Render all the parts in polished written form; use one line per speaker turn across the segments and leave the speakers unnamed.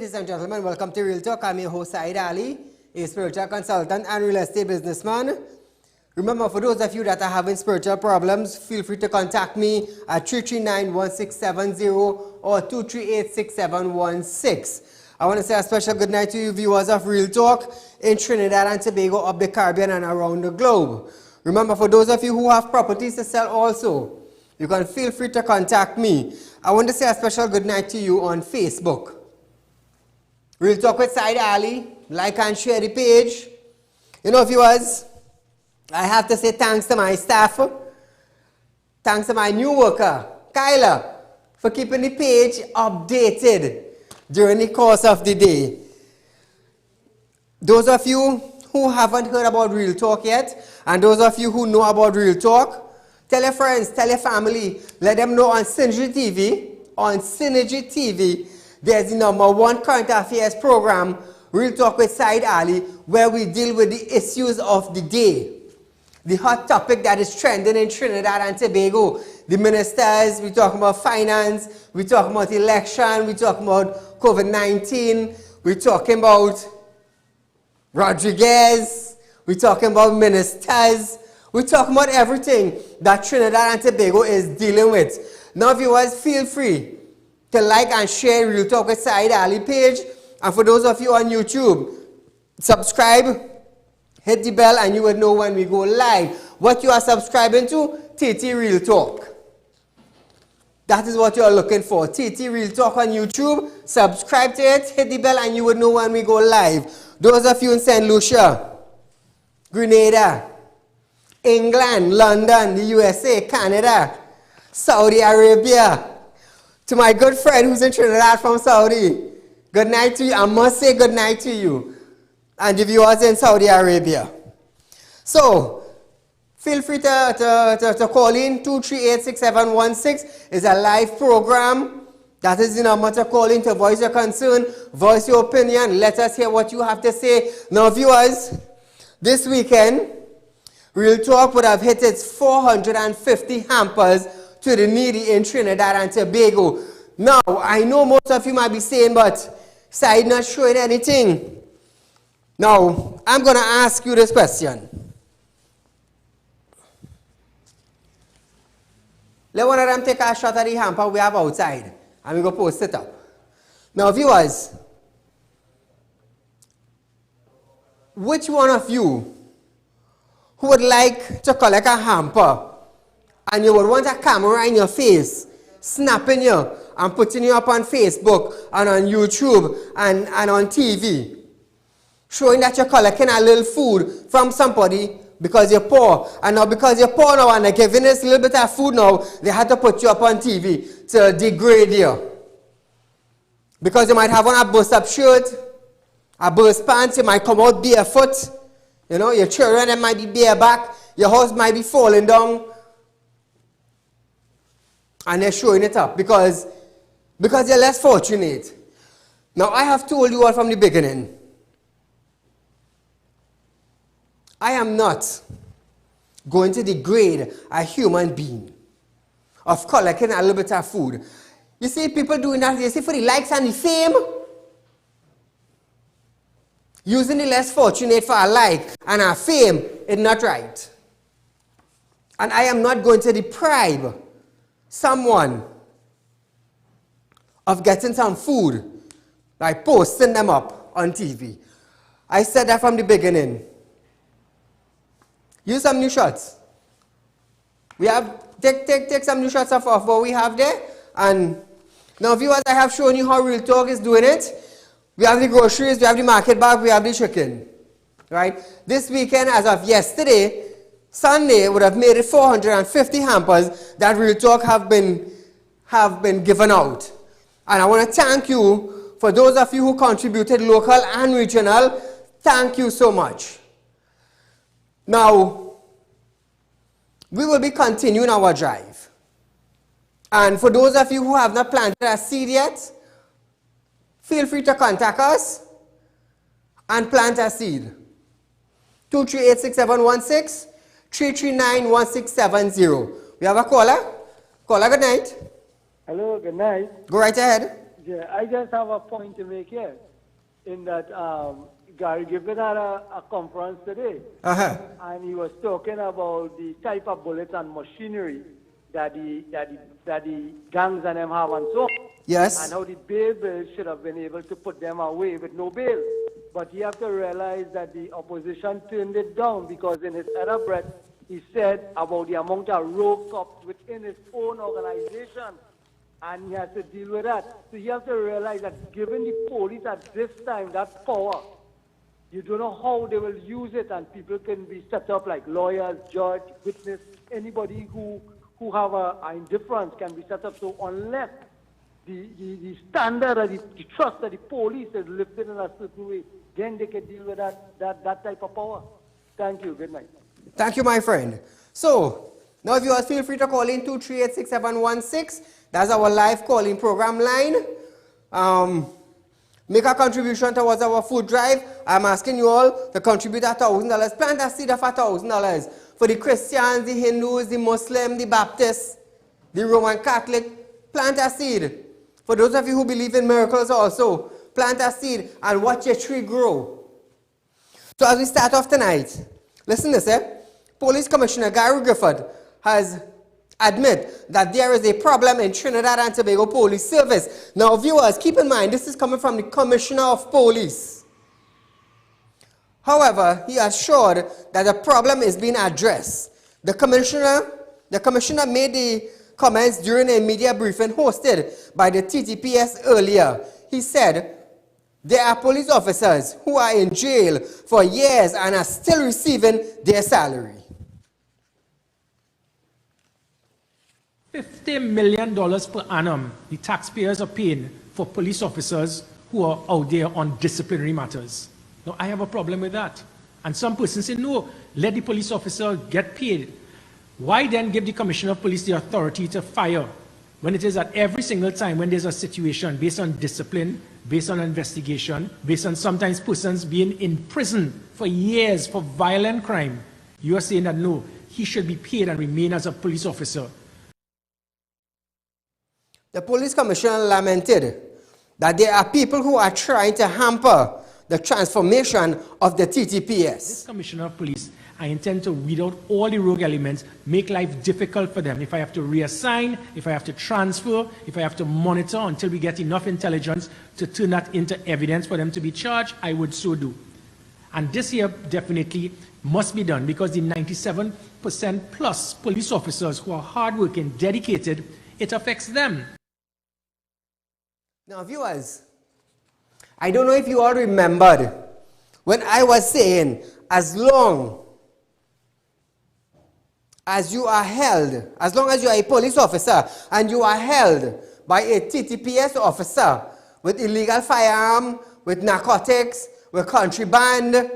Ladies and gentlemen, welcome to Real Talk. I'm your host, Saieed Ali, a spiritual consultant and real estate businessman. Remember, for those of you that are having spiritual problems, feel free to contact me at 339-1670 or 238-6716. I want to say a special good night to you viewers of Real Talk in Trinidad and Tobago, of the Caribbean and around the globe. Remember, for those of you who have properties to sell also, you can feel free to contact me. I want to say a special good night to you on Facebook. Real Talk with Saieed Ali. Like and share the page. You know, viewers, I have to say thanks to my staff. Thanks to my new worker, Kyla, for keeping the page updated during the course of the day. Those of you who haven't heard about Real Talk yet, and those of you who know about Real Talk, tell your friends, tell your family, let them know on Synergy TV, there's the #1 current affairs program, Real Talk with Saieed Ali, where we deal with the issues of the day. The hot topic that is trending in Trinidad and Tobago. The ministers, we talk about finance, we talk about election, we talk about COVID-19, we're talking about Rodriguez, we're talking about ministers, we're talking about everything that Trinidad and Tobago is dealing with. Now, viewers, feel free to like and share Real Talk with Saieed Ali page. And for those of you on YouTube, subscribe, hit the bell, and you will know when we go live. What you are subscribing to, TT Real Talk. That is what you are looking for. TT Real Talk on YouTube. Subscribe to it, hit the bell, and you will know when we go live. Those of you in St. Lucia, Grenada, England, London, the USA, Canada, Saudi Arabia. To my good friend who's in Trinidad from Saudi, good night to you. I must say good night to you. And the viewers in Saudi Arabia. So, feel free to call in. 238-6716 is a live program. That is the number to call in to voice your concern, voice your opinion. Let us hear what you have to say. Now, viewers, this weekend, Real Talk would have hit its 450 hampers to the needy in Trinidad and Tobago. Now, I know most of you might be saying, but Saieed not showing anything. Now, I'm going to ask you this question. Let one of them take a shot at the hamper we have outside, and we're going to post it up. Now, viewers, which one of you who would like to collect a hamper and you would want a camera in your face, snapping you and putting you up on Facebook and on YouTube and on TV, showing that you're collecting a little food from somebody because you're poor. And now because you're poor now and they're giving us a little bit of food now, they had to put you up on TV to degrade you. Because you might have on a bust-up shirt, a burst pants, you might come out barefoot. You know, your children, they might be bareback, your house might be falling down. And they're showing it up because you're less fortunate. Now, I have told you all from the beginning, I am not going to degrade a human being of collecting a little bit of food. You see people doing that, you see, for the likes and the fame, using the less fortunate for a like and a fame is not right. And I am not going to deprive someone of getting some food by posting them up on TV. I said that from the beginning. Use some new shots. We have take some new shots of what we have there. And now, viewers, I have shown you how Real Talk is doing it. We have the groceries, we have the market bag, we have the chicken. Right? This weekend, as of yesterday, Sunday, would have made it 450 hampers that Real Talk have been given out. And I want to thank you for those of you who contributed local and regional. Thank you so much. Now, we will be continuing our drive. And for those of you who have not planted a seed yet, feel free to contact us and plant a seed. 238-6716, 339-1670. We have a caller. Caller, good night.
Hello, good night.
Go right ahead.
Yeah, I just have a point to make here. in that Gary Gibbon had a conference today, and he was talking about the type of bullets and machinery that the gangs and them have and so on.
Yes.
And how the bail bill should have been able to put them away with no bail. But you have to realize that the opposition turned it down because in his other breath, he said about the amount of rogue cops within his own organization. And he has to deal with that. So you have to realize that given the police at this time, that power, you don't know how they will use it, and people can be set up like lawyers, judge, witness, anybody who have a indifference can be set up. So unless the standard or the trust of the police is lifted in a certain way, then they can deal with that type of power. Thank you. Good night.
Thank you, my friend. So, now viewers, feel free to call in 2386716. That's our live calling program line. Make a contribution towards our food drive. I'm asking you all to contribute $1,000. Plant a seed of $1,000 for the Christians, the Hindus, the Muslims, the Baptists, the Roman Catholic. Plant a seed. For those of you who believe in miracles also, plant a seed and watch your tree grow. So as we start off tonight, listen to this, Police Commissioner Gary Gifford has admitted that there is a problem in Trinidad and Tobago Police Service. Now viewers, keep in mind, this is coming from the Commissioner of Police. However, he assured that the problem is being addressed. The commissioner made the comments during a media briefing hosted by the TTPS earlier. He said, there are police officers who are in jail for years and are still receiving their salary.
$50 million per annum the taxpayers are paying for police officers who are out there on disciplinary matters. Now, I have a problem with that. And some persons say, no, let the police officer get paid. Why then give the Commissioner of Police the authority to fire when it is that every single time when there's a situation based on discipline, based on investigation, based on sometimes persons being in prison for years for violent crime, you are saying that no, he should be paid and remain as a police officer.
The police commissioner lamented that there are people who are trying to hamper the transformation of the TTPS.
This Commissioner of Police, I intend to weed out all the rogue elements, make life difficult for them. If I have to reassign, if I have to transfer, if I have to monitor until we get enough intelligence to turn that into evidence for them to be charged, I would so do. And this here definitely must be done because the 97% plus police officers who are hardworking, dedicated, it affects them.
Now viewers, I don't know if you all remembered when I was saying as long as you are held, as long as you are a police officer and you are held by a TTPS officer with illegal firearm, with narcotics, with contraband,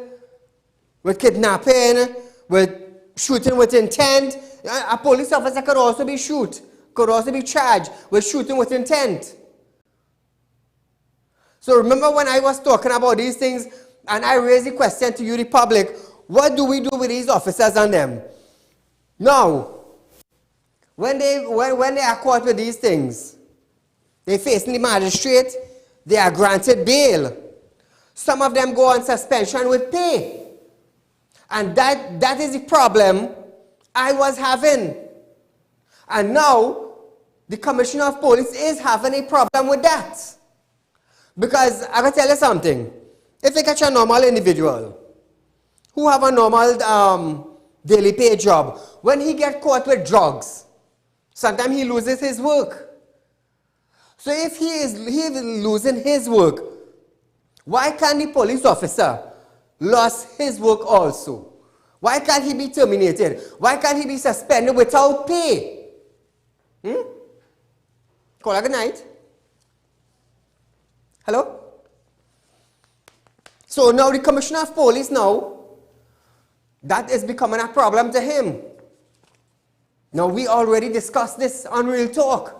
with kidnapping, with shooting with intent, a police officer could also be charged with shooting with intent. So remember when I was talking about these things and I raised the question to you, the public, what do we do with these officers and them? Now, when they are caught with these things, they face the magistrate, they are granted bail. Some of them go on suspension with pay. And that is the problem I was having. And now, the Commissioner of Police is having a problem with that. Because I can tell you something. If you catch a normal individual who have a normal daily pay job, when he gets caught with drugs, sometimes he loses his work. So if he is losing his work, why can't the police officer lose his work also? Why can't he be terminated? Why can't he be suspended without pay? Call a good night. Hello? So now the Commissioner of Police now, that is becoming a problem to him. Now we already discussed this on Real Talk.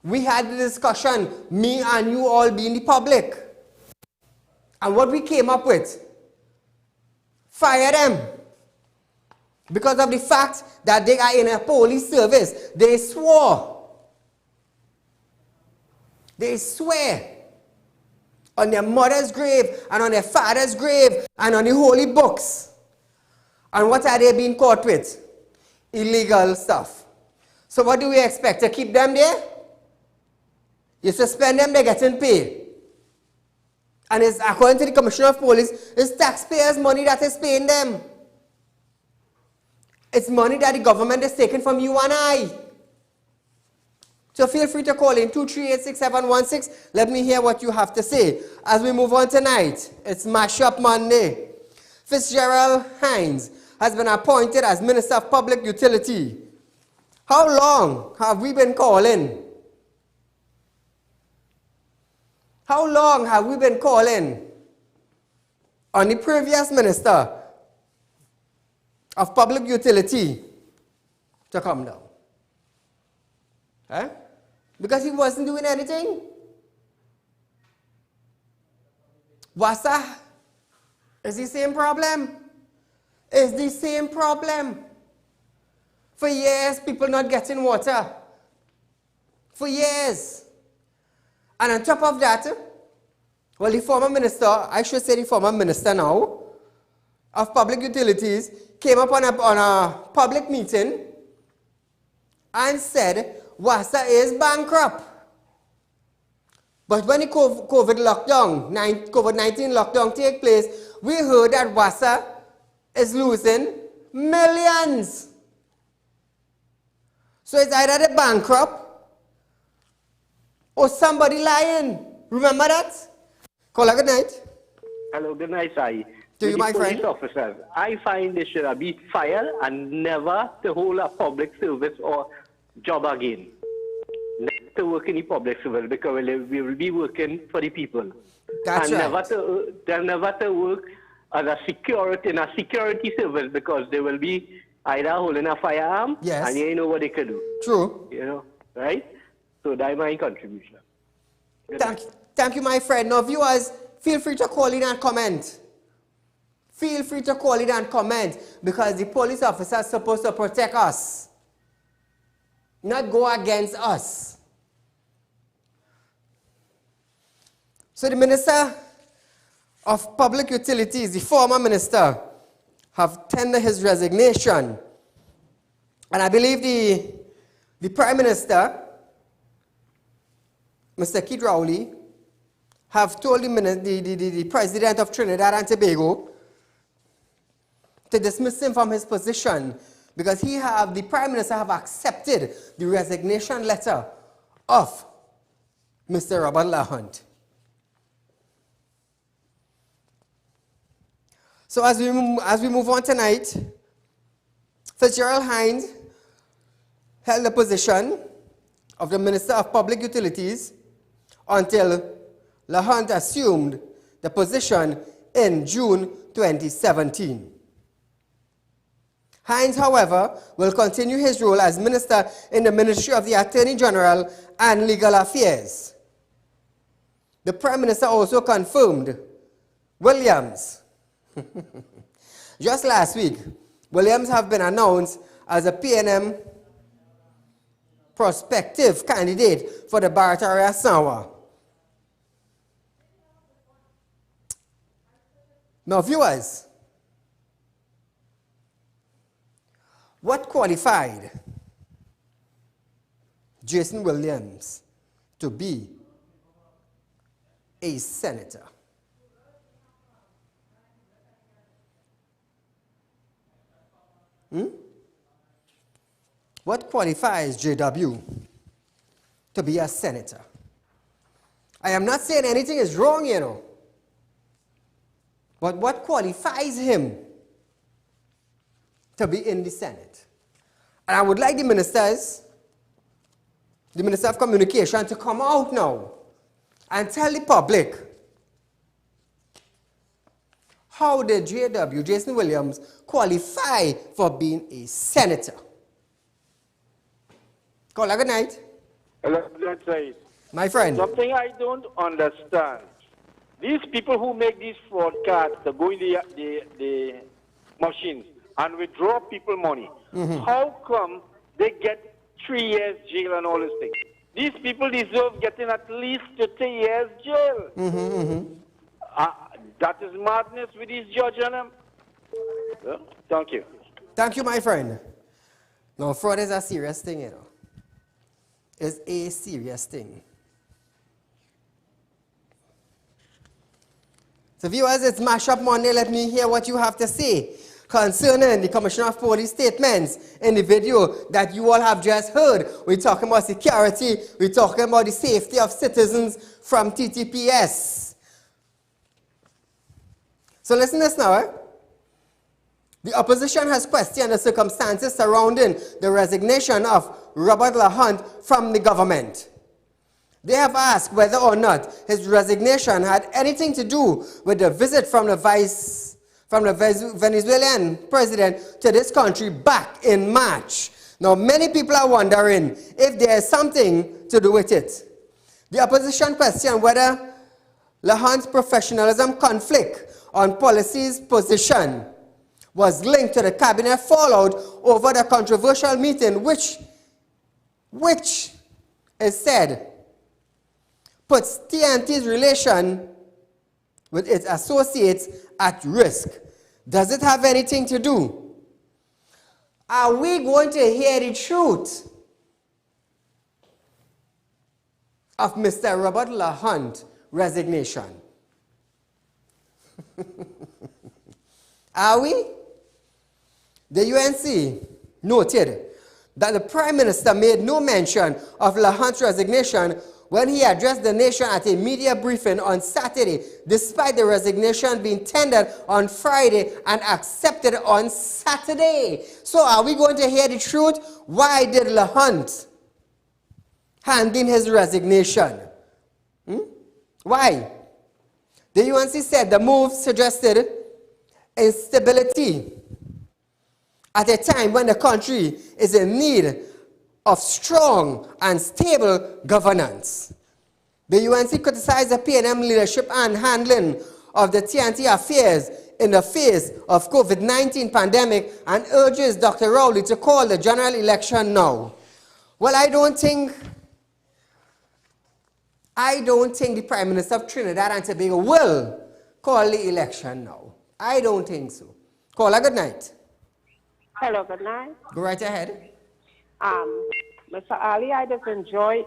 We had the discussion, me and you all being the public. And what we came up with, fire them. Because of the fact that they are in a police service, they swore. They swear on their mother's grave, and on their father's grave, and on the holy books. And what are they being caught with? Illegal stuff. So what do we expect? To keep them there? You suspend them, they're getting paid. And it's, according to the Commissioner of Police, it's taxpayers' money that is paying them. It's money that the government is taking from you and I. So feel free to call in 238-6716. Let me hear what you have to say. As we move on tonight, it's Mashup Monday. Fitzgerald Hines has been appointed as Minister of Public Utility. How long have we been calling? How long have we been calling on the previous Minister of Public Utility to come down? Huh? Because he wasn't doing anything? WASA is the same problem. It's the same problem. For years, people not getting water. For years. And on top of that, well, the former minister, I should say the former minister now, of public utilities, came up on a public meeting and said, WASA is bankrupt. But when the COVID-19 lockdown take place, we heard that WASA is losing millions. So it's either the bankrupt or somebody lying. Remember that? Caller, good night.
Hello, good night, Sai.
To you, my friend.
Police officers, I find they should be fired and never to hold a public service or job again. Never to work in the public service because we will be working for the people.
That's
and
right.
Never to work as a security service because they will be either holding a firearm and you know what they can do.
True.
You know, right? So that's my contribution.
Thank you, my friend. Now, viewers, feel free to call in and comment. Feel free to call in and comment because the police officer is supposed to protect us, not go against us. So the Minister of Public Utilities, the former minister, have tendered his resignation. And I believe the Prime Minister, Mr. Keith Rowley, have told the President of Trinidad and Tobago to dismiss him from his position because the Prime Minister have accepted the resignation letter of Mr. Robert Lahunt. So as we move on tonight, Fitzgerald Hines held the position of the Minister of Public Utilities until Lahunt assumed the position in June 2017. Hines, however, will continue his role as Minister in the Ministry of the Attorney General and Legal Affairs. The Prime Minister also confirmed Williams. Just last week, Williams have been announced as a PNM prospective candidate for the Barataria Sanwa. Now, viewers, what qualified Jason Williams to be a senator? What qualifies JW to be a senator? I am not saying anything is wrong, you know. But what qualifies him to be in the Senate? And I would like the Minister of Communication, to come out now and tell the public how did JW, Jason Williams, qualify for being a senator? Caller, good night.
Hello, that's right.
My friend.
Something I don't understand. These people who make these fraud cards, they go in the machines and withdraw people money. How come they get 3 years jail and all this thing? These people deserve getting at least 30 years jail. That is madness with this judge and them. Well, thank you.
Thank you, my friend. Now, fraud is a serious thing, you know. It's a serious thing. So, viewers, it's Mashup Monday. Let me hear what you have to say concerning the Commissioner of Police statements in the video that you all have just heard. We're talking about security. We're talking about the safety of citizens from TTPS. So listen to this now. The opposition has questioned the circumstances surrounding the resignation of Robert LaHunt from the government. They have asked whether or not his resignation had anything to do with the visit from the Venezuelan president to this country back in March. Now, many people are wondering if there is something to do with it. The opposition questioned whether LaHunt's professionalism conflict on policy's position was linked to the cabinet fallout over the controversial meeting which is said puts TNT's relation with its associates at risk. Does it have anything to do? Are we going to hear the truth of Mr. Robert LaHunt's resignation? Are we? The UNC noted that the Prime Minister made no mention of LaHunt's resignation when he addressed the nation at a media briefing on Saturday, despite the resignation being tendered on Friday and accepted on Saturday. So are we going to hear the truth? Why did LaHunt hand in his resignation? Why? The UNC said the move suggested instability at a time when the country is in need of strong and stable governance. The UNC criticized the PNM leadership and handling of the TNT affairs in the face of COVID-19 pandemic and urges Dr. Rowley to call the general election now. Well, I don't think the Prime Minister of Trinidad and Tobago will call the election now. I don't think so. Caller, good night.
Hello, good night.
Go right ahead.
Mr. Ali, I just enjoy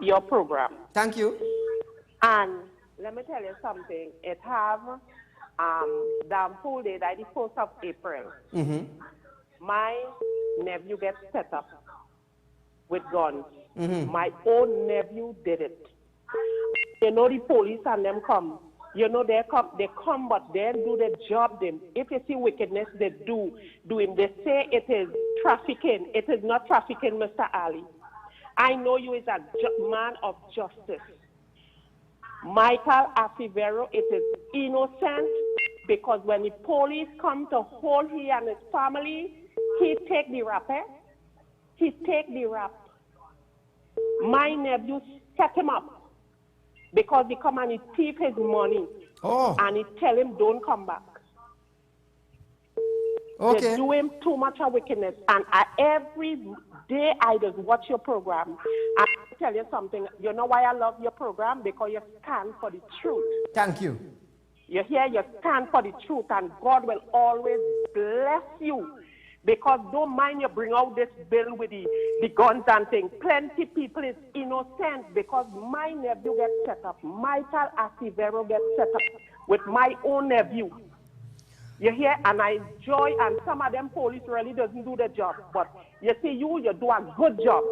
your program.
Thank you.
And let me tell you something. It have damn full day, that is 1st of April. My nephew gets set up with guns. My own nephew did it. You know the police and them come. You know they come, but they do the job. Them. If you see wickedness, they do him. They say it is trafficking. It is not trafficking, Mr. Ali. I know you is a man of justice. Michael Acivero, it is innocent because when the police come to hold he and his family, he take the rap. He take the rap. My nephew set him up. Because he come and he thief his money. And he tell him, don't come back.
Okay.
They do him too much of wickedness. And every day I just watch your program. And I tell you something. You know why I love your program? Because you stand for the truth.
Thank you.
You hear? You stand for the truth. And God will always bless you. Because don't mind you bring out this bill with the guns and things. Plenty people is innocent because my nephew gets set up. Michael Acivero gets set up with my own nephew. You hear? And I enjoy, and some of them police really doesn't do the job. But you see, you do a good job.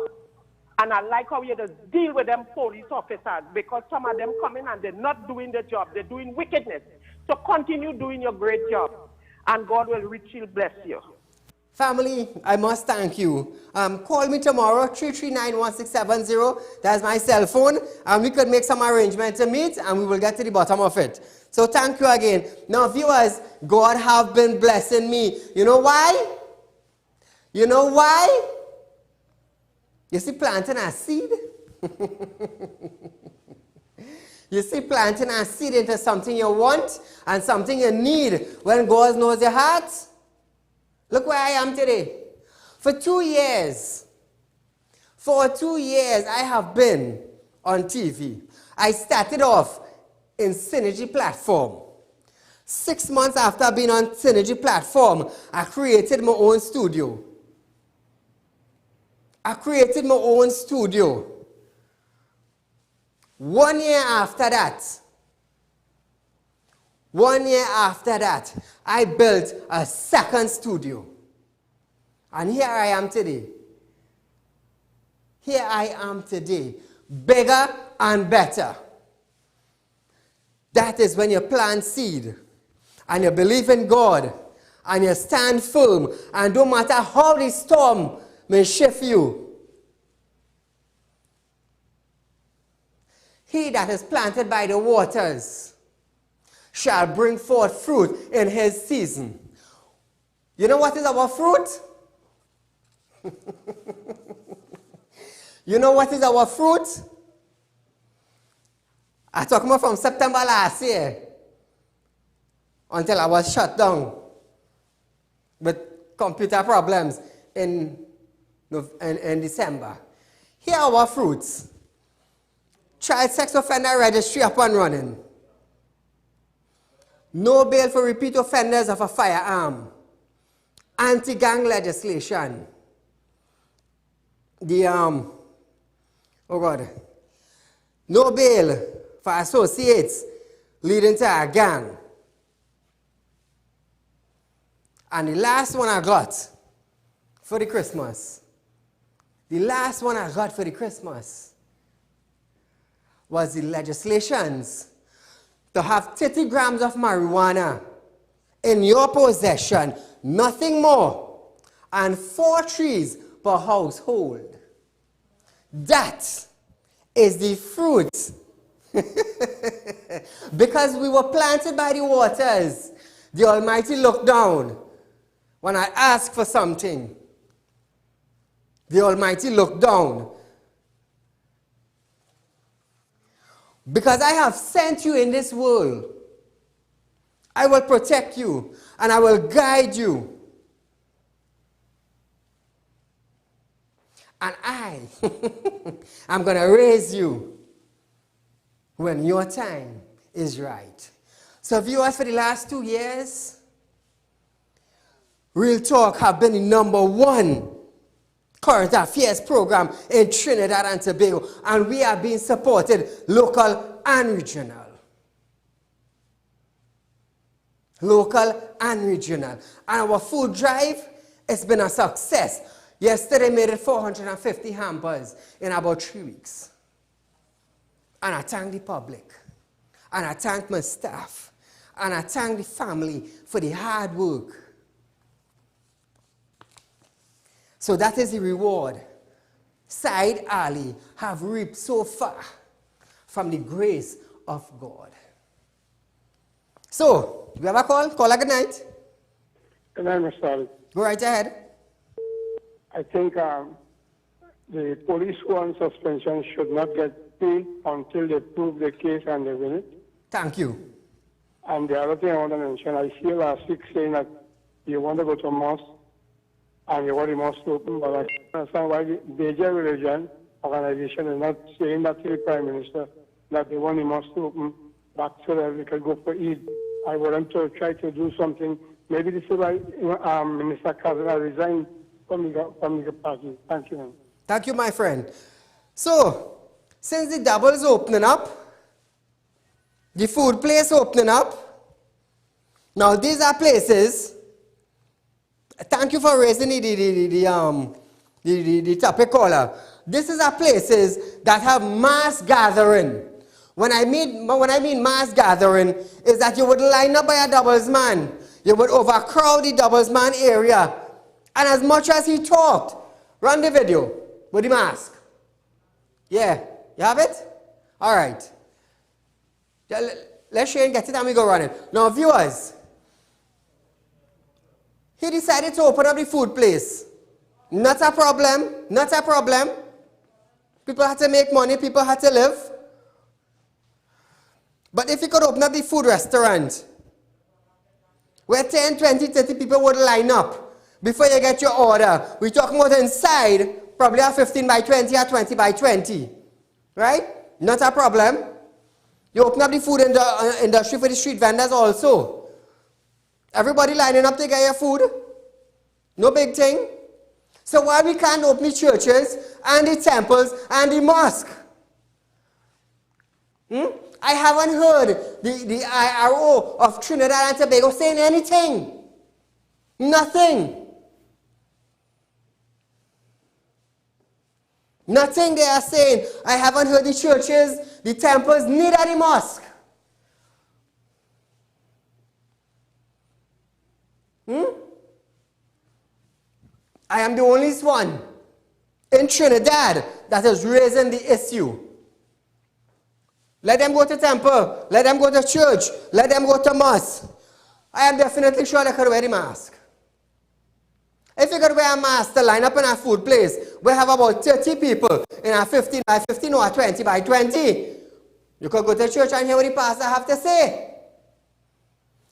And I like how you just deal with them police officers because some of them come in and they're not doing the job. They're doing wickedness. So continue doing your great job. And God will richly bless you.
Family, I must thank you. Call me tomorrow, 339-1670. That's my cell phone. And we could make some arrangement to meet and we will get to the bottom of it. So thank you again. Now, viewers, God have been blessing me. You know why? You know why? You see, planting a seed. You see, planting a seed into something you want and something you need when God knows your heart. Look where I am today. For 2 years, For 2 years, I have been on TV. I started off in Synergy platform. 6 months after being on Synergy platform, I created my own studio. I created my own studio. 1 year after that, I built a second studio. And here I am today. Here I am today. Bigger and better. That is when you plant seed and you believe in God and you stand firm, and no matter how the storm may shift you. He that is planted by the waters shall bring forth fruit in his season. You know what is our fruit? You know what is our fruit? I talk about from September last year until I was shut down with computer problems in December. Here are our fruits. Child sex offender registry up and running. No bail for repeat offenders of a firearm. Anti-gang legislation. No bail for associates leading to a gang. And the last one I got for the Christmas, was the legislations to have 30 grams of marijuana in your possession, nothing more, and 4 trees per household. That is the fruit. Because we were planted by the waters, the Almighty looked down. When I asked for something, the Almighty looked down. Because I have sent you in this world, I will protect you and I will guide you. And I am going to raise you when your time is right. So viewers, for the last 2 years, Real Talk have been the #1 current affairs program in Trinidad and Tobago, and we are being supported local and regional. And our food drive has been a success. Yesterday made it 450 hampers in about 3 weeks. And I thank the public, and I thank my staff, and I thank the family for the hard work. So that is the reward Saieed Ali have reaped so far from the grace of God. So, we have a call? Call a good night.
Good night, Mr. Ali.
Go right ahead.
I think the police who are on suspension should not get paid until they prove the case and they win it.
Thank you.
And the other thing I want to mention, I see last week saying that you want to go to a mosque and you want the mosque to open, but I don't understand why the major religion organization is not saying that to the Prime Minister, that they want the mosque to open back so that we can go for Eid. I want them to try to do something. Maybe this is why Minister Kazana resigned from the party. Thank you, man.
Thank you, my friend. So, since the double is opening up, the food place opening up, now these are places. Thank you for raising the topic caller. This is a places that have mass gathering. When I mean mass gathering, is that you would line up by a doubles man. You would overcrowd the doubles man area. And as much as he talked, run the video with the mask. Yeah, you have it? All right. Let's Shane get it and we go running. Now, viewers, he decided to open up the food place. Not a problem. Not a problem. People had to make money. People had to live. But if he could open up the food restaurant, where 10, 20, 30 people would line up before you get your order, we're talking about inside probably a 15 by 20 or 20 by 20. Right? Not a problem. You open up the food in the industry for the street vendors also. Everybody lining up to get your food. No big thing. So why we can't open the churches and the temples and the mosque? I haven't heard the IRO of Trinidad and Tobago saying anything. Nothing. Nothing they are saying. I haven't heard the churches, the temples, neither the mosque. I am the only one in Trinidad that is raising the issue. Let them go to temple. Let them go to church. Let them go to mosque. I am definitely sure they could wear the mask. If you could wear a mask to line up in a food place, we have about 30 people in a 15 by 15 or 20 by 20. You could go to church and hear what the pastor have to say.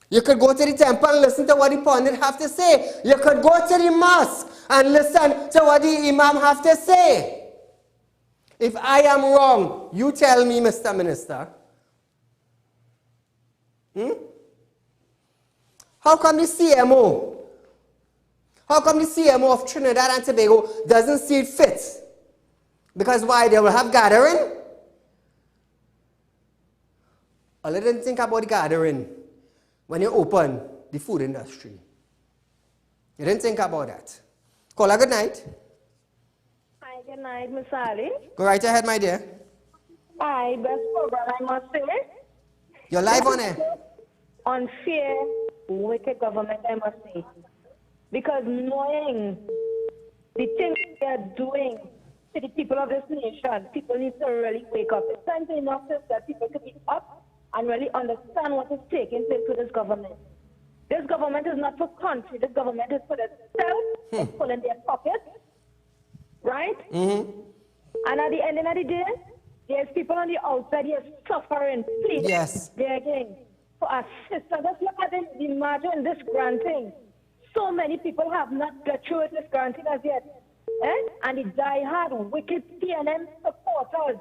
You could go to the temple and listen to what the pundit have to say. You could go to the mosque and listen to what the imam have to say. If I am wrong, you tell me, Mr. Minister. How come the CMO? How come the CMO of Trinidad and Tobago doesn't see it fit? Because why? They will have gathering? I didn't think about the gathering when you open the food industry. You didn't think about that. Caller, good night.
Hi, good night, Miss Ali.
Go right ahead, my dear.
Hi, best program, I must say.
You're live on air.
Unfair, wicked government, I must say. Because knowing the things they are doing to the people of this nation, people need to really wake up. It's time to enough that people could be up and really understand what is taking place with this government. This government is not for country. This government is for itself. It's pulling their pockets. Right? And at the end of the day, there's people on the outside here suffering. Please, begging for assistance. Just look at the margin, this granting. So many people have not got through with this granting as yet. And the die-hard, wicked PNM supporters.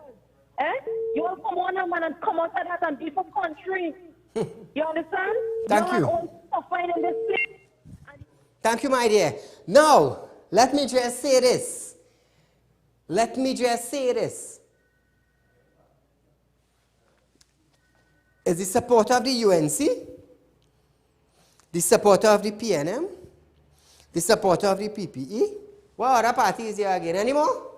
You will come on and come out of that and be for country. You understand?
Thank you.
Suffering in this place.
Thank you, my dear. Now, let me just say this. Let me just say this. Is the supporter of the UNC, the supporter of the PNM, the supporter of the PPE, what other party is here again anymore?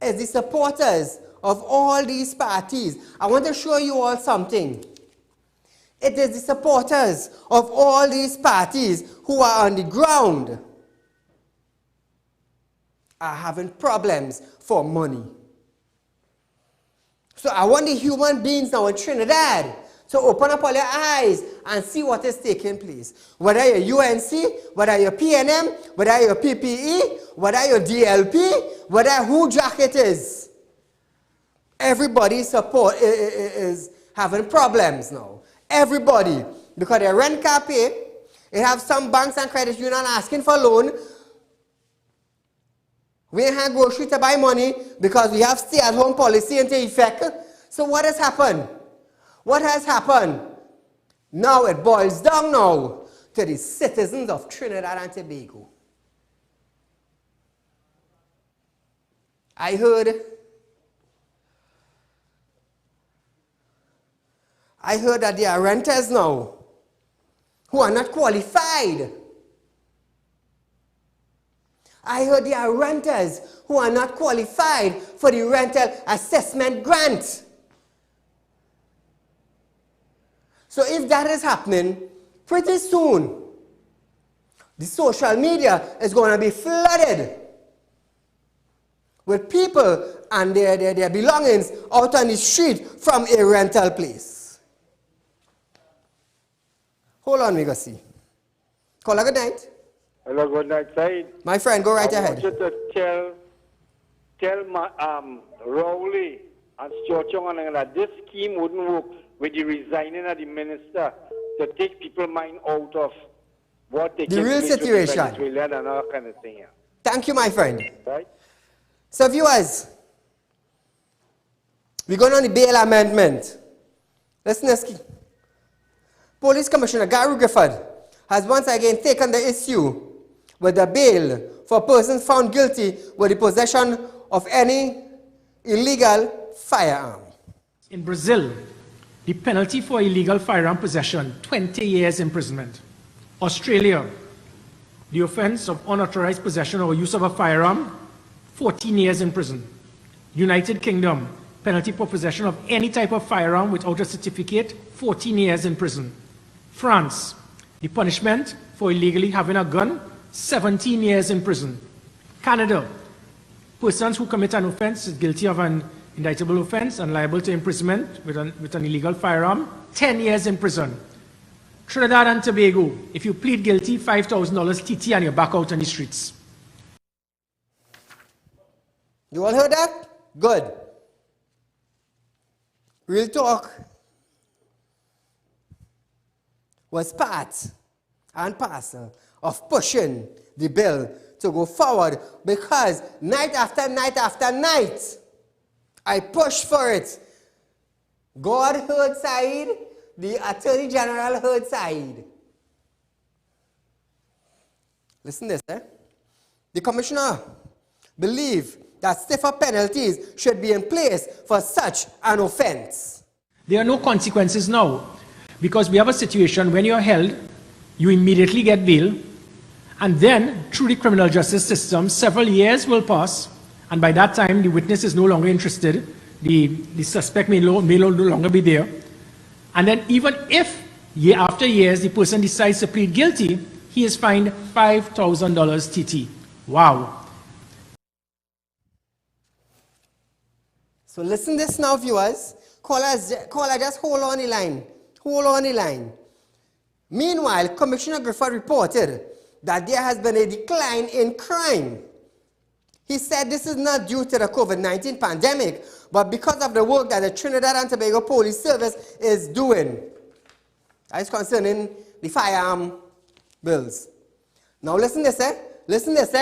Is the supporters of all these parties. I want to show you all something. It is the supporters of all these parties who are on the ground are having problems for money. So I want the human beings now in Trinidad to open up all your eyes and see what is taking place. Whether you're UNC, whether you're PNM, whether you're PPE, whether you're DLP, whether who Jack it is. Everybody support is having problems now. Everybody. Because their rent can't pay. They have some banks and credit unions asking for loan. We ain't have grocery to buy money because we have stay-at-home policy into effect. So what has happened? What has happened? Now it boils down now to the citizens of Trinidad and Tobago. I heard that there are renters now who are not qualified. I heard there are renters who are not qualified for the rental assessment grant. So if that is happening, pretty soon, the social media is going to be flooded with people and their belongings out on the street from a rental place. Hold on, we go see. Caller, good night.
Hello, good night, Said.
My friend, go right ahead.
I want you to tell Rowley and Stuart Young that this scheme wouldn't work with the resigning of the minister to take people's mind out of what they
the real situation.
Venezuela and all kind of thing.
Thank you, my friend.
Right?
So viewers, we're going on the bail amendment. Listen to this. Police Commissioner Gary Griffith has once again taken the issue with the bail for persons found guilty with the possession of any illegal firearm.
In Brazil, the penalty for illegal firearm possession, 20 years imprisonment. Australia, the offense of unauthorized possession or use of a firearm, 14 years in prison. United Kingdom, penalty for possession of any type of firearm without a certificate, 14 years in prison. France, the punishment for illegally having a gun, 17 years in prison. Canada, persons who commit an offense is guilty of an indictable offense and liable to imprisonment with an illegal firearm, 10 years in prison. Trinidad and Tobago, if you plead guilty, $5,000 TT and you're back out on the streets.
You all heard that? Good. Real Talk was part and parcel of pushing the bill to go forward because night after night after night, I pushed for it. God heard Saieed, the Attorney General heard Saieed. Listen to this, The Commissioner believes that stiffer penalties should be in place for such an offense.
There are no consequences now because we have a situation when you're held, you immediately get bail, and then through the criminal justice system, several years will pass, and by that time the witness is no longer interested, the suspect may no longer be there, and then even if year after years the person decides to plead guilty, he is fined $5,000 TT. Wow.
So listen to this now, viewers. Caller, just hold on the line. Hold on the line. Meanwhile, Commissioner Griffith reported that there has been a decline in crime. He said this is not due to the COVID-19 pandemic, but because of the work that the Trinidad and Tobago Police Service is doing. That is concerning the firearm bills. Now listen to this, Listen to this,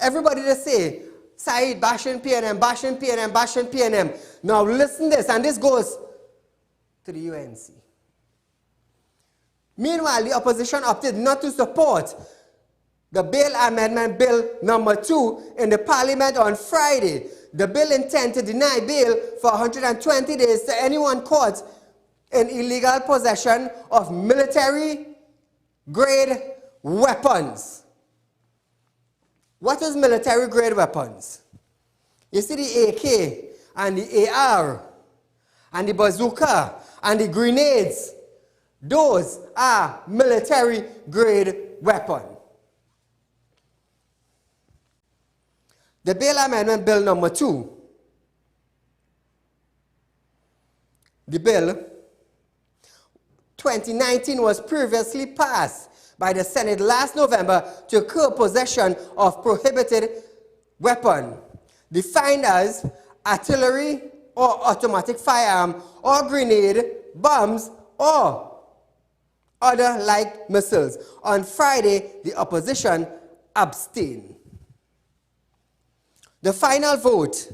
Everybody just say, Saieed bashing PNM, bashing PNM, bashing PNM. Now listen to this, and this goes to the UNC. Meanwhile, the opposition opted not to support the Bail Amendment Bill number 2 in the Parliament on Friday. The bill intends to deny bail for 120 days to anyone caught in illegal possession of military-grade weapons. What is military-grade weapons? You see the AK and the AR and the bazooka and the grenades. Those are military-grade weapons. The Bail Amendment Bill number 2. The bill 2019 was previously passed by the Senate last November to curb possession of prohibited weapon, defined as artillery or automatic firearm or grenade, bombs, or other like missiles. On Friday, the opposition abstained. The final vote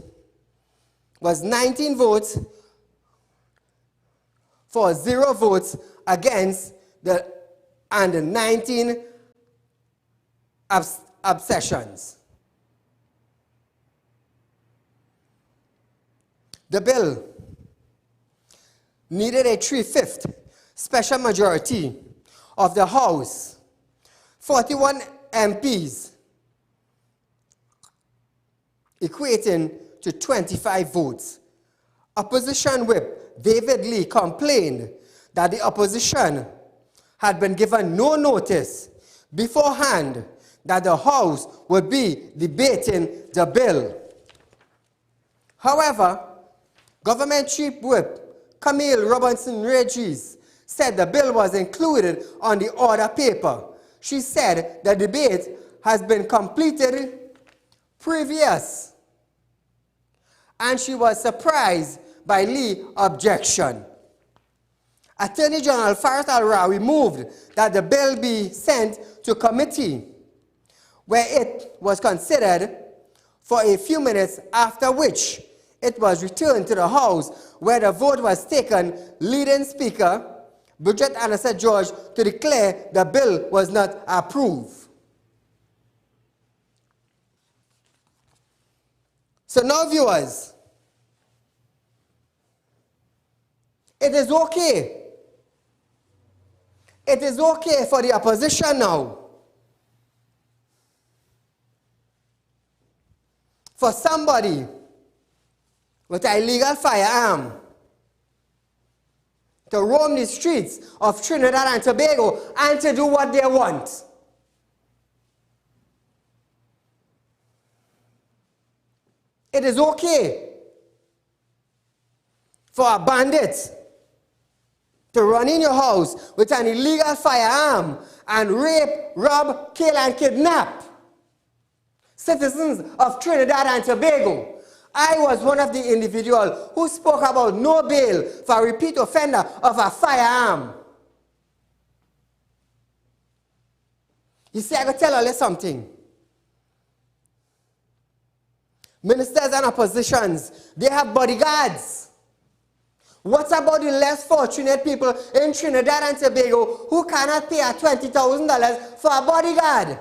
was 19 votes for 0 votes against and 19 abstentions. The bill needed a 3/5 special majority of the House, 41 MPs, equating to 25 votes. Opposition Whip David Lee complained that the opposition had been given no notice beforehand that the House would be debating the bill. However, Government Chief Whip Camille Robinson-Regis said the bill was included on the order paper. She said the debate has been completed previous, and she was surprised by Lee's objection. Attorney General Faris Al-Rawi moved that the bill be sent to committee, where it was considered for a few minutes, after which it was returned to the House where the vote was taken, leading Speaker Bridget Anderson George to declare the bill was not approved. So now, viewers, it is okay. It is okay for the opposition now, for somebody with an illegal firearm to roam the streets of Trinidad and Tobago and to do what they want. It is okay for a bandit to run in your house with an illegal firearm and rape, rob, kill, and kidnap citizens of Trinidad and Tobago. I was one of the individuals who spoke about no bail for a repeat offender of a firearm. You see, I got to tell you something. Ministers and oppositions, they have bodyguards. What about the less fortunate people in Trinidad and Tobago who cannot pay $20,000 for a bodyguard?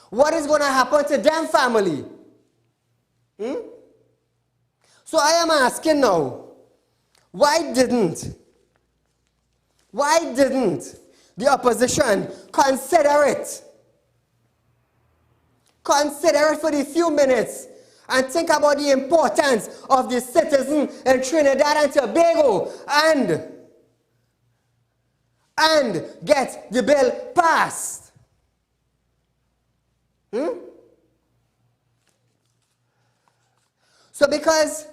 What is going to happen to them family? So I am asking now, why didn't the opposition consider it? Consider it for the few minutes and think about the importance of the citizen in Trinidad and Tobago and get the bill passed. So because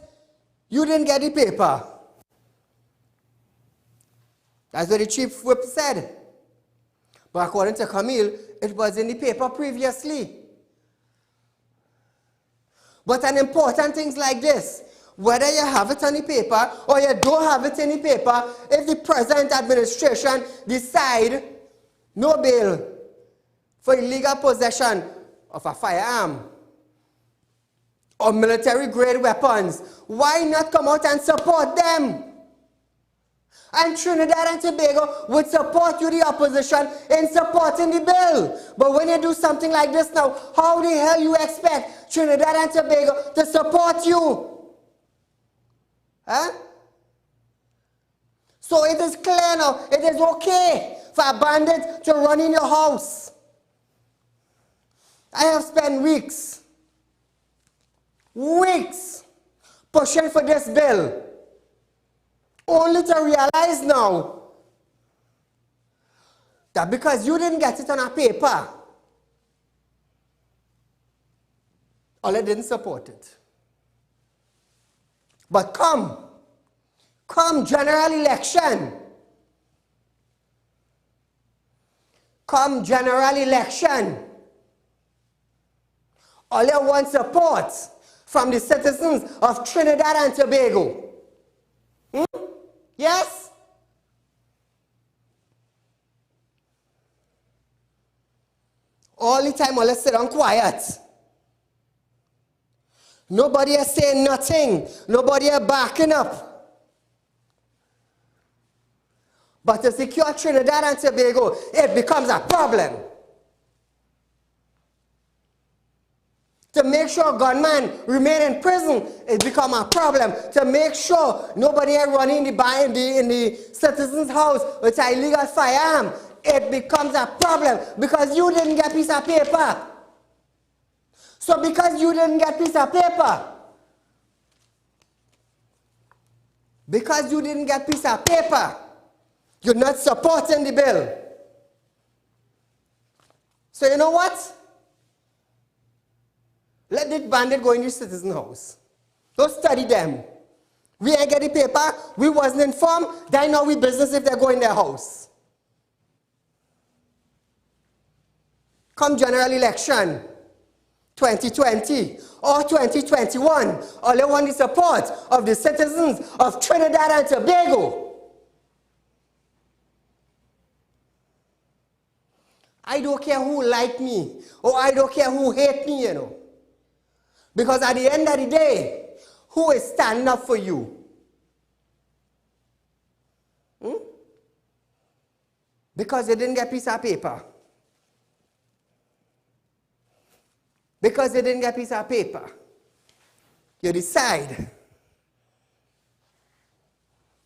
you didn't get the paper, that's what the chief whip said. But according to Camille, it was in the paper previously. But an important thing like this, whether you have it on the paper or you don't have it in the paper, if the present administration decide no bail for illegal possession of a firearm or military-grade weapons, why not come out and support them? And Trinidad and Tobago would support you, the opposition, in supporting the bill. But when you do something like this now, how the hell you expect Trinidad and Tobago to support you? Huh? So it is clear now, it is okay for a bandit to run in your house. I have spent weeks pushing for this bill, only to realize now that because you didn't get it on a paper, Ole didn't support it. But come general election, Ole wants support from the citizens of Trinidad and Tobago. Yes? All the time, let's sit down quiet. Nobody is saying nothing. Nobody is backing up. But to secure Trinidad and Tobago, it becomes a problem. To make sure gunmen remain in prison, it becomes a problem. To make sure nobody is running in the citizen's house with an illegal firearm, it becomes a problem because you didn't get a piece of paper. So because you didn't get a piece of paper, you're not supporting the bill. So you know what? Let the bandit go in your citizen house. Don't study them. We ain't get the paper, we wasn't informed, they know we business if they go in their house. Come general election, 2020 or 2021, all I want the support of the citizens of Trinidad and Tobago. I don't care who like me, or I don't care who hate me, you know. Because at the end of the day, who is standing up for you? Because you didn't get a piece of paper. Because you didn't get a piece of paper, you decide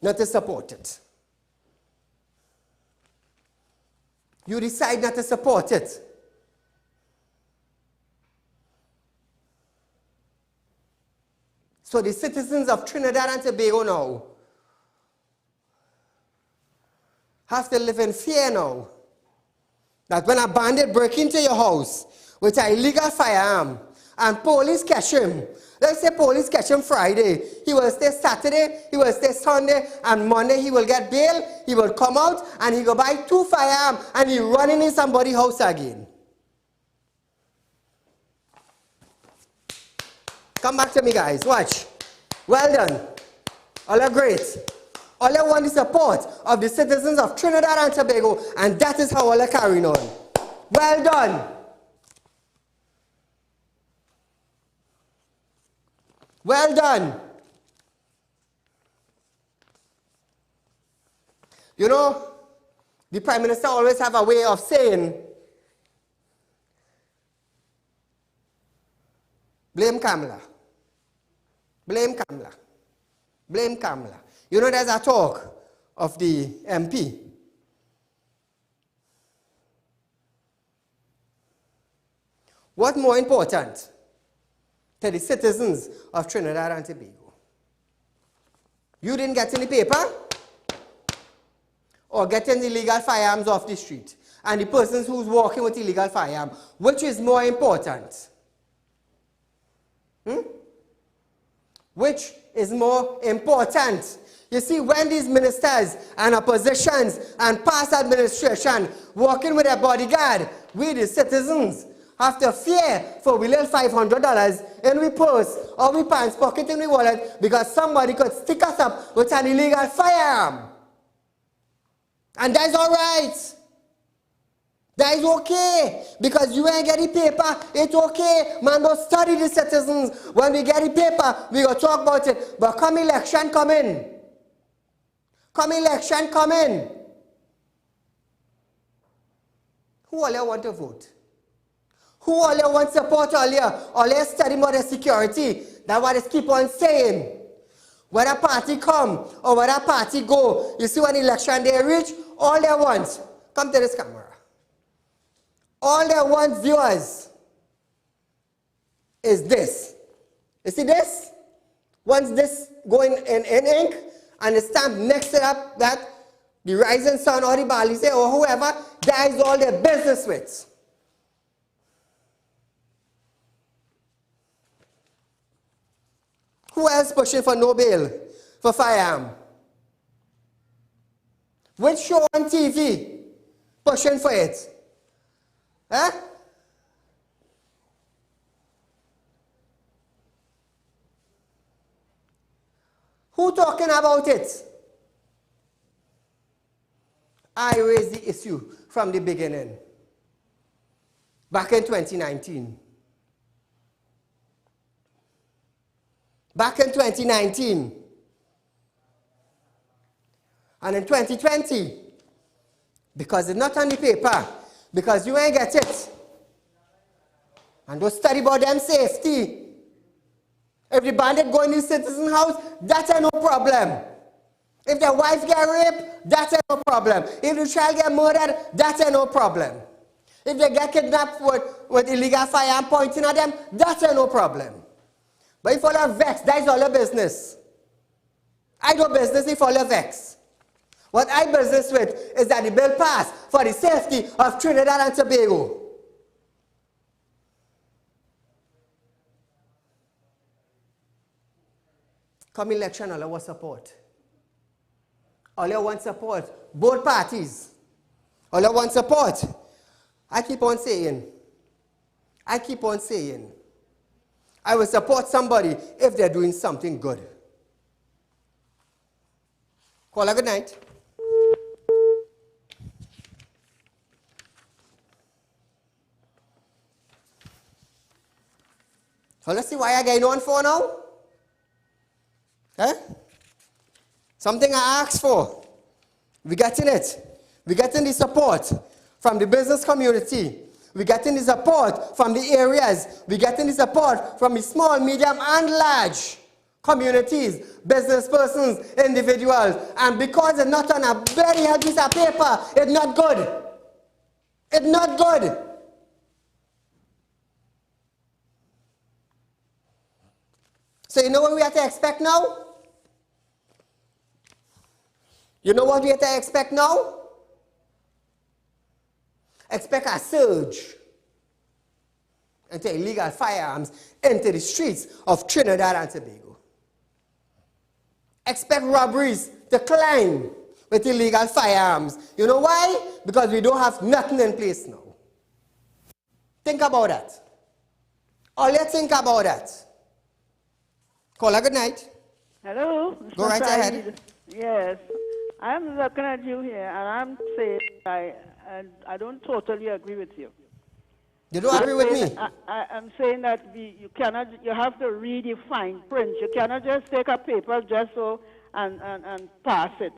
not to support it. You decide not to support it. So the citizens of Trinidad and Tobago now have to live in fear now that when a bandit break into your house with an illegal firearm and police catch him, let's say police catch him Friday, he will stay Saturday, he will stay Sunday, and Monday he will get bail, he will come out and he go buy 2 firearms and he running in somebody's house again. Come back to me, guys. Watch. Well done. All are great. All I want is support of the citizens of Trinidad and Tobago, and that is how all are carrying on. Well done. Well done. You know, the Prime Minister always have a way of saying, blame Kamala. Blame Kamala. Blame Kamala. You know, there's a talk of the MP. What's more important to the citizens of Trinidad and Tobago? You didn't get any paper, or getting the illegal firearms off the street, and the persons who's walking with illegal firearm? Which is more important? Which is more important? You see, when these ministers and oppositions and past administration walking with a bodyguard, we the citizens have to fear for we little $500 in we purse or we pants pocket in we wallet because somebody could stick us up with an illegal firearm. And that's all right. That is okay. Because you ain't get the paper, it's okay. Man, don't study the citizens. When we get the paper, we go talk about it. But come election, come in. Come election, come in. Who all you want to vote? Who all you want support all you study more the security? That's what they keep on saying. Whether party come or whether party go, you see when election day reach, all they want, come to this camera. All they want, viewers, is this. You see this? Once this going in ink and the stamp next to that the Rising Sun or the Balize or whoever, that is all their business with. Who else pushing for no bail for firearm? Which show on TV pushing for it? Huh? Who talking about it? I raised the issue from the beginning, back in 2019. Back in 2019. And in 2020, because it's not on the paper, because you ain't get it, and don't study about them safety. If the bandit go in the citizen house, that's no problem. If their wife get raped, that's no problem. If the child get murdered, that's no problem. If they get kidnapped with illegal firearm pointing at them, that's no problem. But if all are vexed, that is all your business. I do business if all are vexed. What I business with is that the bill passed for the safety of Trinidad and Tobago. Come election, all I want support. All I want support. Both parties. All I want support. I keep on saying. I will support somebody if they're doing something good. Call a good night. So let's see why I getting on for now. Eh? Something I asked for. We're getting it. We're getting the support from the business community. We're getting the support from the areas. We're getting the support from the small, medium, and large communities, business persons, individuals. And because it's not on a very heavy piece of paper, it's not good. It's not good. So you know what we have to expect now? You know what we have to expect now? Expect a surge into illegal firearms into the streets of Trinidad and Tobago. Expect robberies to climb with illegal firearms. You know why? Because we don't have nothing in place now. Think about that. All you think about that. Caller, good night.
Hello? Mr.
Go right ahead.
Yes. I'm looking at you here, and I'm saying I don't totally agree with you.
You don't agree with me?
I'm saying that you have to read the fine print. You cannot just take a paper just so and pass it.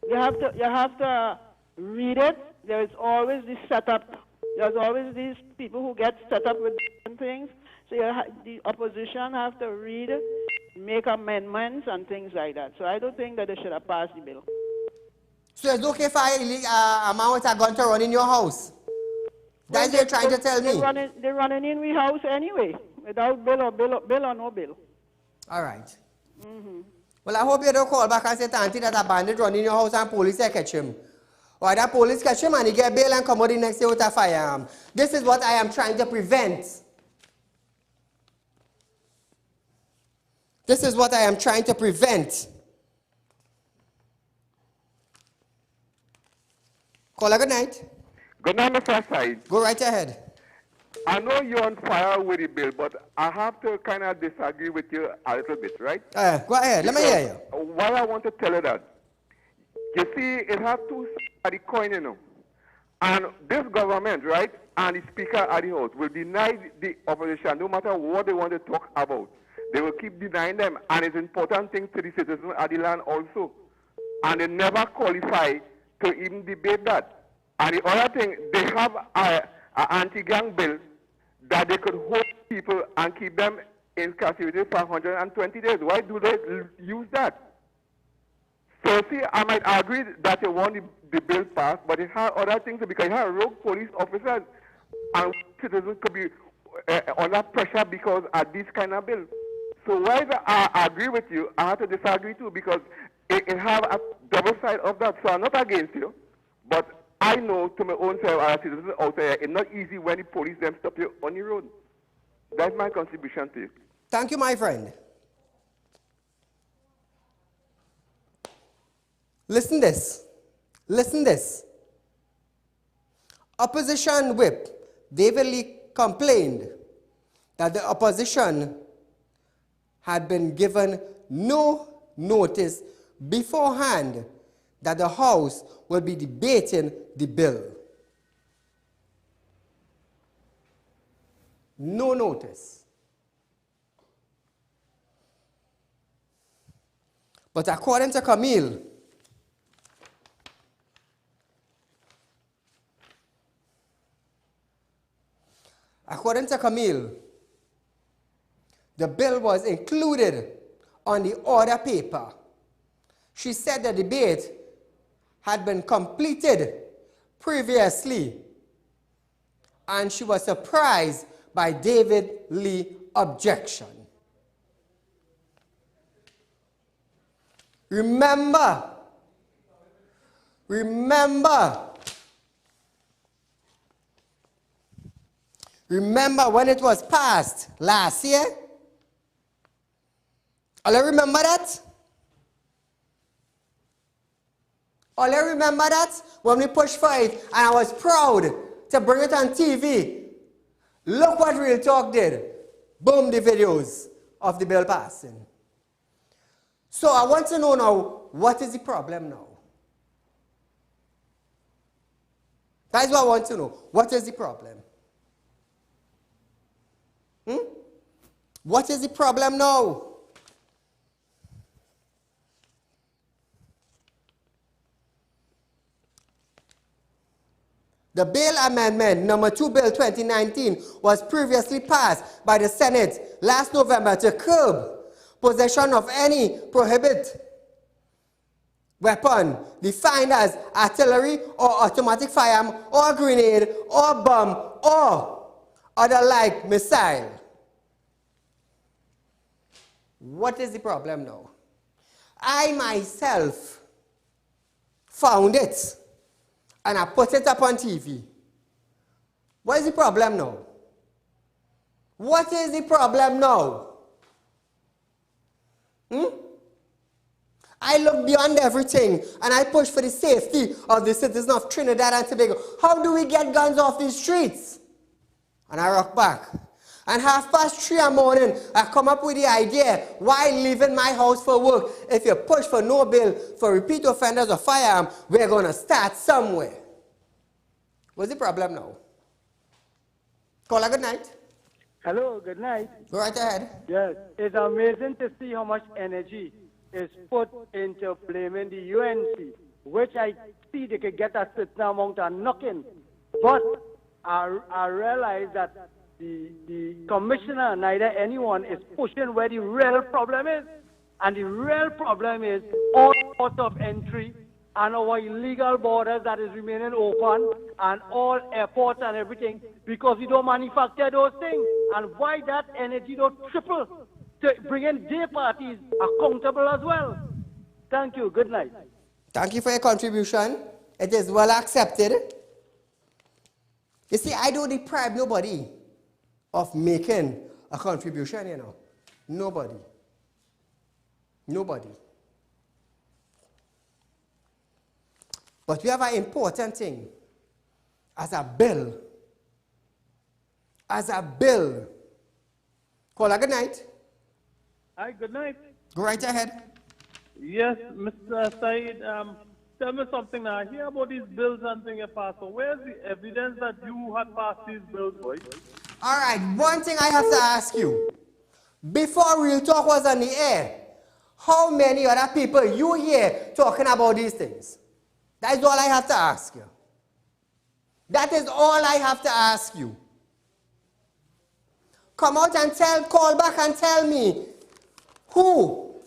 You have to read it. There is always this setup. There's always these people who get set up with different things. So the opposition have to read, make amendments and things like that. So I don't think that they should have passed the bill.
So it's okay for a man with a gun to run in your house? That's what you're trying to tell me?
They're running in my house anyway, without bill or no bill.
All right. Mm-hmm. Well, I hope you don't call back and say, Auntie, that a bandit run in your house and police catch him. Or that police catch him and he get bail and come out the next day with a firearm. This is what I am trying to prevent. This is what I am trying to prevent. Caller, good night.
Good night, Mr. Said.
Go right ahead.
I know you're on fire with the bill, but I have to kind of disagree with you a little bit, right?
Go ahead. Let me hear you.
Why I want to tell you that. You see, it has two sides of the coin, you know. And this government, right, and the Speaker of the House will deny the opposition no matter what they want to talk about. They will keep denying them, and it's important thing to the citizens of the land also. And they never qualify to even debate that. And the other thing, they have an anti-gang bill that they could hold people and keep them in captivity for 120 days. Why do they use that? So see, I might agree that you want the bill passed, but it has other things because you have rogue police officers and citizens could be under pressure because of this kind of bill. So while I agree with you, I have to disagree too because it have a double side of that. So I'm not against you, but I know to my own self as a citizen out there, it's not easy when the police them stop you on the road. That's my contribution to you.
Thank you, my friend. Listen this. Listen this. Opposition whip David Lee complained that the opposition had been given no notice beforehand that the House will be debating the bill. No notice. But according to Camille, the bill was included on the order paper. She said the debate had been completed previously, and she was surprised by David Lee's objection. Remember when it was passed last year? All you remember that? All you remember that? When we pushed for it, and I was proud to bring it on TV. Look what Real Talk did. Boom, the videos of the bill passing. So I want to know now, what is the problem now? That's what I want to know. What is the problem? What is the problem now? The bill amendment, number 2 bill 2019, was previously passed by the Senate last November to curb possession of any prohibited weapon defined as artillery or automatic firearm or grenade or bomb or other like missile. What is the problem now? I myself found it and I put it up on TV. What is the problem now? What is the problem now? I look beyond everything and I push for the safety of the citizens of Trinidad and Tobago. How do we get guns off the streets? And I rock back. And 3:30 in the morning, I come up with the idea, why leaving my house for work? If you push for no bill for repeat offenders of firearm, we're going to start somewhere. What's the problem now? Caller, good night.
Hello, good night.
Go right ahead.
Yes, it's amazing to see how much energy is put into blaming the UNC, which I see they could get a certain amount of knocking. But I realize that the commissioner, neither anyone, is pushing where the real problem is. And the real problem is all ports of entry and our illegal borders that is remaining open and all airports and everything because we don't manufacture those things. And why that energy don't triple to bring in day parties accountable as well. Thank you. Good night.
Thank you for your contribution. It is well accepted. You see, I don't deprive nobody of making a contribution, you know. Nobody. Nobody. But we have an important thing. As a bill. As a bill. Caller, good night.
Hi, good night.
Go right ahead.
Yes, Mr. Saeed, tell me something now. I hear about these bills and things you passed. So where's the evidence that you had passed these bills, boy?
All right, one thing I have to ask you. Before Real Talk was on the air, how many other people you hear talking about these things? That is all I have to ask you. That is all I have to ask you. Come out and call back and tell me who,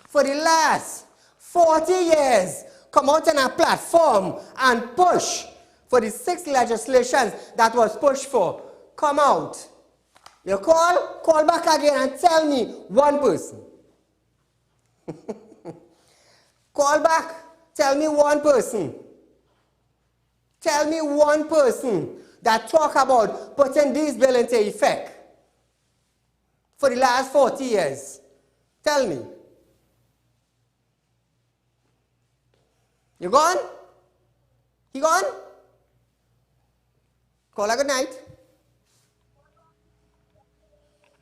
for the last 40 years, come out on a platform and push for the 6 legislations that was pushed for. Come out. You call back again and tell me one person. Call back, tell me one person. Tell me one person that talk about putting these bills into effect for the last 40 years. Tell me. You gone? He gone? Caller, good night.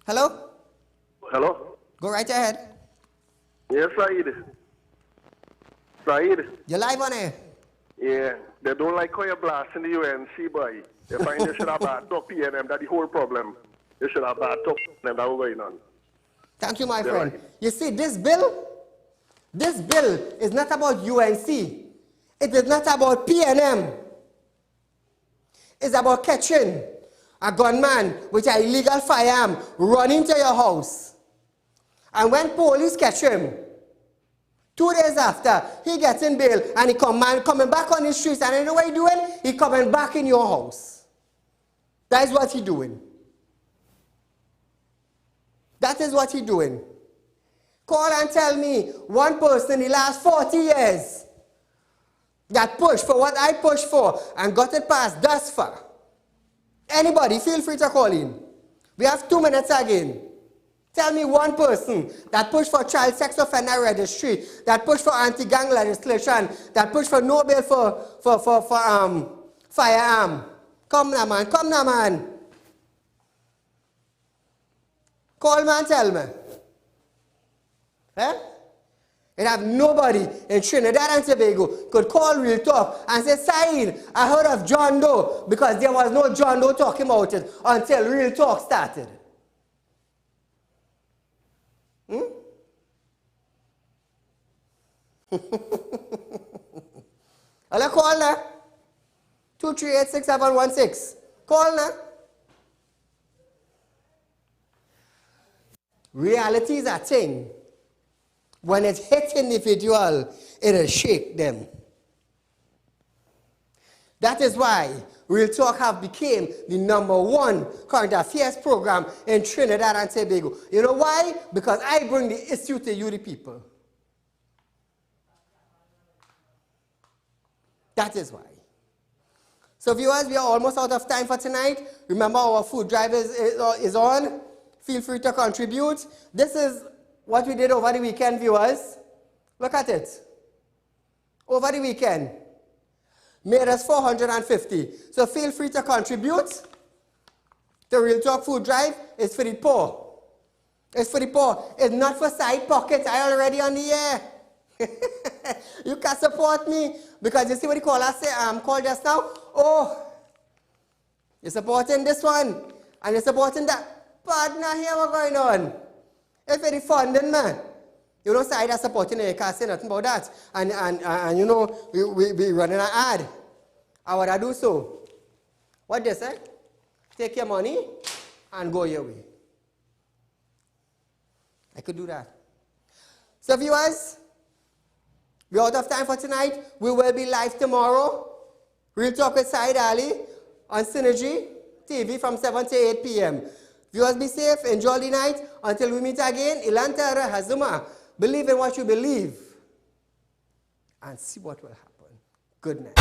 Hello?
Hello?
Go right ahead.
Yes, Saeed. Saeed?
You're live on air.
Yeah, they don't like how you're blasting the UNC, boy. They find they should have bad talk PNM, that's the whole problem. They should have bad talk PNM, that was going on.
Thank you, my friend. Right. You see, this bill is not about UNC. It is not about PNM. It's about catching a gunman with an illegal firearm running to your house. And when police catch him, 2 days after, he gets in bail and he coming back on the streets. And you know what he's doing? He coming back in your house. That is what he's doing. That is what he's doing. Call and tell me one person in the last 40 years that pushed for what I pushed for and got it passed thus far. Anybody, feel free to call in. We have 2 minutes again. Tell me one person that pushed for child sex offender registry, that pushed for anti-gang legislation, that pushed for no bail for firearm. Come now, man. Come now, man. Call me and tell me. Eh? And have nobody in Trinidad and Tobago could call Real Talk and say, Saeed, I heard of John Doe, because there was no John Doe talking about it until Real Talk started. I'll call na. 2386716. Call na. Reality is a thing. When it hits individual, it'll shake them. That is why Real Talk have become the #1 current affairs program in Trinidad and Tobago. You know why? Because I bring the issue to you, the people. That is why. So viewers, we are almost out of time for tonight. Remember, our food drive is on. Feel free to contribute. This is what we did over the weekend, viewers. Look at it. Over the weekend, made us 450. So feel free to contribute. The Real Talk food drive is for the poor. It's for the poor. It's not for side pockets. I already on the air. You can support me because you see what the caller called just now? Oh, you're supporting this one and you're supporting that. Partner, here what's going on? It's very funding, man. You know, side are supporting it, you can't say nothing about that. And you know, we running an ad. How would I do so? What they say? Take your money and go your way. I could do that. So viewers, we're out of time for tonight. We will be live tomorrow. Real Talk with Saieed Ali on Synergy TV from 7 to 8 p.m. Viewers, be safe. Enjoy the night. Until we meet again, Ilantara Hazuma. Believe in what you believe and see what will happen. Good night.